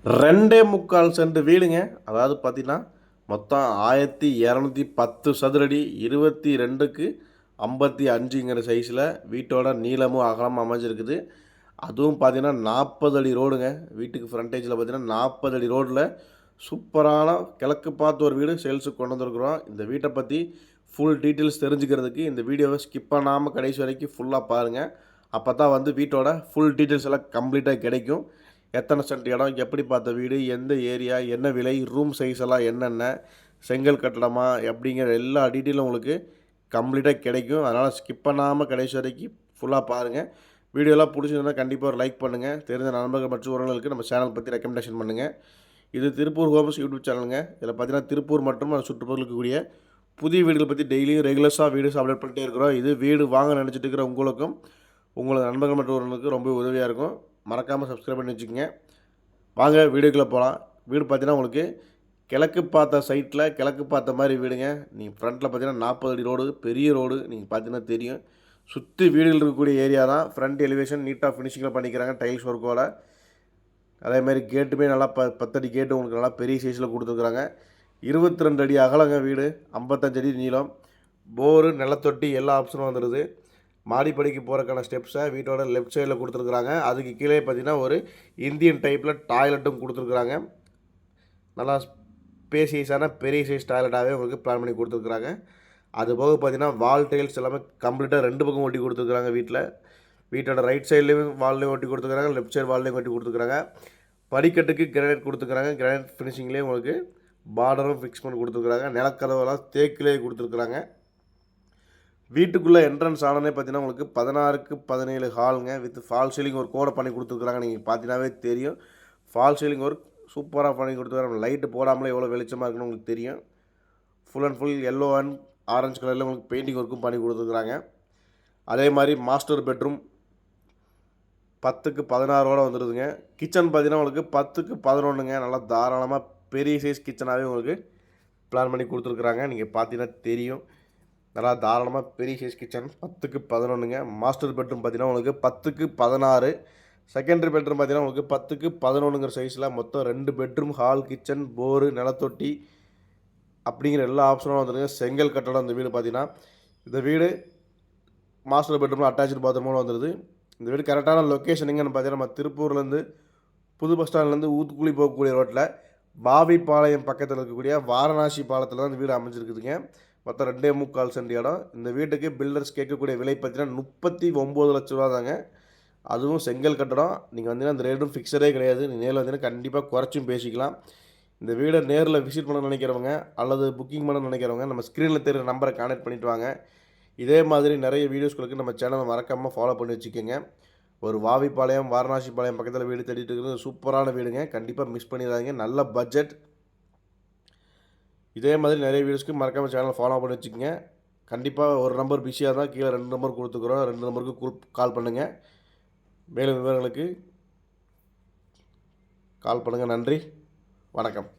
2.25 send வீடுங்க. அதாவது பார்த்தீங்கன்னா, மொத்தம் 1210 சதுரடி 22க்கு 55ங்கிற சைஸில வீட்டோட நீளமும் அகலமும் அமைஞ்சிருக்குது. அதுவும் பார்த்தீங்கன்னா 40 அடி ரோடுங்க. வீட்டுக்கு ஃப்ரண்டேஜில் பார்த்தீங்கன்னா 40 அடி ரோடில் சூப்பரான கிழக்கு பார்த்த ஒரு வீடு சேல்ஸுக்கு கொண்டு வந்திருக்கிறோம். இந்த வீட்டை பற்றி ஃபுல் டீட்டெயில்ஸ் தெரிஞ்சுக்கிறதுக்கு இந்த வீடியோவை ஸ்கிப் பண்ணாமல் கடைசி வரைக்கும் ஃபுல்லாக பாருங்கள். அப்போ தான் வந்து வீட்டோட ஃபுல் டீட்டெயில்ஸ் எல்லாம் கம்ப்ளீட்டாக கிடைக்கும். எத்தனை சென்ட் இடம், எப்படி பார்த்த வீடு, எந்த ஏரியா, என்ன விலை, ரூம் சைஸ் எல்லாம் என்னென்ன, செங்கல் கட்டடமா அப்படிங்கிற எல்லா டீட்டெயிலும் உங்களுக்கு கம்ப்ளீட்டாக கிடைக்கும். அதனால் ஸ்கிப் பண்ணாமல் கடைசி வரைக்கும் ஃபுல்லாக பாருங்கள். வீடியோலாம் பிடிச்சிருந்தா கண்டிப்பாக ஒரு லைக் பண்ணுங்கள். தெரிஞ்ச நண்பர்கள் மற்றும் உறவுகளுக்கு நம்ம சேனல் பற்றி ரெக்கமெண்டேஷன் பண்ணுங்கள். இது திருப்பூர் ஹோம்ஸ் யூடியூப் சேனலுங்க. இதில் பார்த்தீங்கன்னா திருப்பூர் மற்றும் அது சுற்றுப்புறங்களுக்கு கூடிய புதிய வீடுகள் பற்றி டெய்லியும் ரெகுலர்ஸாக வீடியோஸ் அப்டேட் பண்ணிட்டே இருக்கிறோம். இது வீடு வாங்க நினச்சிட்டு இருக்கிற உங்களுக்கும் உங்களோட நண்பர்கள் மற்றும் உறவுகளுக்கு ரொம்ப உதவியாக இருக்கும். மறக்காமல் சப்ஸ்கிரைப் பண்ணி வச்சுக்கோங்க. வாங்க வீடியோக்குள்ளே போகலாம். வீடு பார்த்தீங்கன்னா உங்களுக்கு கிழக்கு பார்த்த சைட்டில் கிழக்கு பார்த்த மாதிரி வீடுங்க. நீங்கள் ஃப்ரண்ட்டில் பார்த்தீங்கன்னா 40 அடி ரோடு, பெரிய ரோடு நீங்கள் பார்த்தீங்கன்னா தெரியும். சுற்றி வீடுகள் இருக்கக்கூடிய ஏரியா தான். ஃப்ரண்ட் எலிவேஷன் நீட்டாக ஃபினிஷிங்கில் பண்ணிக்கிறாங்க டைல்ஸ் ஒர்க்கோட. அதேமாதிரி கேட்டுமே நல்லா 10 அடி கேட்டு உங்களுக்கு நல்லா பெரிய சைஸில் கொடுத்துருக்குறாங்க. 22 அடி அகலங்க வீடு, 55 அடி நீளம், போரு, நிலத்தொட்டி எல்லா ஆப்ஷனும் வந்துடுது. மாடிப்படிக்கு போகிறக்கான ஸ்டெப்ஸை வீட்டோட லெஃப்ட் சைடில் கொடுத்துருக்குறாங்க. அதுக்கு கீழே பார்த்தீங்கன்னா ஒரு இந்தியன் டைப்பில் டாய்லெட்டும் கொடுத்துருக்குறாங்க. நல்லா ஸ்பேசியஸான பெரிய சைஸ் டாய்லெட்டாகவே உங்களுக்கு பிளான் பண்ணி கொடுத்துருக்குறாங்க. அது போக பார்த்தீங்கன்னா வால் டைல்ஸ் எல்லாமே கம்ப்ளீட்டாக 2 பக்கம் ஒட்டி கொடுத்துருக்குறாங்க. வீட்டோட ரைட் சைட்லேயும் வால்லையும் ஒட்டி கொடுத்துருக்குறாங்க, லெஃப்ட் சைடு வால்லையும் ஒட்டி கொடுத்துருக்குறாங்க. படிக்கட்டுக்கு கிரானைட் கொடுத்துருக்குறாங்க. கிரானைட் ஃபினிஷிங்லேயே உங்களுக்கு பார்டரும் ஃபிக்ஸ் பண்ணி கொடுத்துருக்குறாங்க. நிலக்கதவெல்லாம் தேக்கிலே கொடுத்துருக்குறாங்க. வீட்டுக்குள்ளே என்ட்ரன்ஸ் ஆனே பார்த்தீங்கன்னா உங்களுக்கு 16க்கு 17 ஹாலுங்க. வித் ஃபால் சீலிங் ஒர்க் கூட பண்ணி கொடுத்துருக்குறாங்க. நீங்கள் பார்த்தீங்கன்னாவே தெரியும். ஃபால் சீலிங் ஒர்க் சூப்பராக பண்ணி கொடுத்துருக்காங்க. லைட்டு போடாமலே எவ்வளோ வெளிச்சமாக இருக்குன்னு உங்களுக்கு தெரியும். Full and full yellow and orange கலரில் உங்களுக்கு பெயிண்டிங் ஒர்க்கும் பண்ணி கொடுத்துருக்குறாங்க. அதே மாதிரி மாஸ்டர் பெட்ரூம் 10க்கு 16ஓட வந்துடுதுங்க. கிச்சன் பார்த்தீங்கன்னா உங்களுக்கு 10க்கு 11ங்க. நல்லா தாராளமாக பெரிய சைஸ் கிச்சனாகவே உங்களுக்கு பிளான் பண்ணி கொடுத்துருக்குறாங்க. நீங்கள் பார்த்தீங்கன்னா தெரியும். நல்லா தாராளமாக பெரிய சைஸ் கிச்சன் 10க்கு 11ங்க. மாஸ்டர் பெட்ரூம் பார்த்தீங்கன்னா உங்களுக்கு 10க்கு 16. செகண்டரி பெட்ரூம் பார்த்தீங்கன்னா உங்களுக்கு 10க்கு 11ங்கிற சைஸில் மொத்தம் 2 பெட்ரூம், ஹால், கிச்சன், போரு, நிலத்தொட்டி அப்படிங்கிற எல்லா ஆப்ஷனும் வந்துடுங்க. செங்கல் கட்டடம் இந்த வீடு பார்த்தீங்கன்னா. இந்த வீடு மாஸ்டர் பெட்ரூமில் அட்டாச்சு பாத்ரூமோடு வந்துடுது. இந்த வீடு கரெக்டான லொக்கேஷன் எங்கன்னு பார்த்தீங்கன்னா நம்ம திருப்பூர்லேருந்து புது பஸ் ஸ்டாண்ட்லேருந்து ஊத்துக்குழி போகக்கூடிய ரோட்டில் பாவிப்பாளையம் பக்கத்தில் இருக்கக்கூடிய வாரணாசி பாலத்தில் தான் இந்த வீடு அமைஞ்சிருக்குதுங்க. மொத்தம் 2.25 சென்ட் இடம். இந்த வீட்டுக்கு பில்டர்ஸ் கேட்கக்கூடிய விலை பார்த்தீங்கன்னா 39 லட்ச ரூபா தாங்க. அதுவும் செங்கல் கட்டடம். நீங்கள் வந்தீங்கன்னா அந்த ரேட்டும் ஃபிக்ஸடே கிடையாது. நீங்கள் நேரில் வந்தீங்கன்னா கண்டிப்பாக குறைச்சும் பேசிக்கலாம். இந்த வீடை நேரில் விசிட் பண்ண நினைக்கிறவங்க அல்லது புக்கிங் பண்ண நினைக்கிறவங்க நம்ம ஸ்க்ரீனில் தெரிகிற நம்பரை கான்டெக்ட் பண்ணிவிட்டு வாங்க. இதே மாதிரி நிறைய வீடியோஸ்களுக்கு நம்ம சேனலை மறக்காமல் ஃபாலோ பண்ணி வச்சுக்கோங்க. ஒரு வாவிப்பாளையம், வாரணாசி பாளையம் பக்கத்தில் வீடு தேடிட்டு இருக்கிறது சூப்பரான வீடுங்க. கண்டிப்பாக மிஸ் பண்ணிடாதீங்க. நல்ல பட்ஜெட். இதே மாதிரி நிறைய வீடியோஸ்க்கு மறக்காமல் சேனலை ஃபாலோ பண்ணி வச்சுக்கோங்க. கண்டிப்பாக ஒரு நம்பர் பிஸியாக இருந்தால் கீழே 2 நம்பர் கொடுத்துக்குறோம். 2 நம்பருக்கு கால் பண்ணுங்கள். மேலும் விவரங்களுக்கு கால் பண்ணுங்கள். நன்றி, வணக்கம்.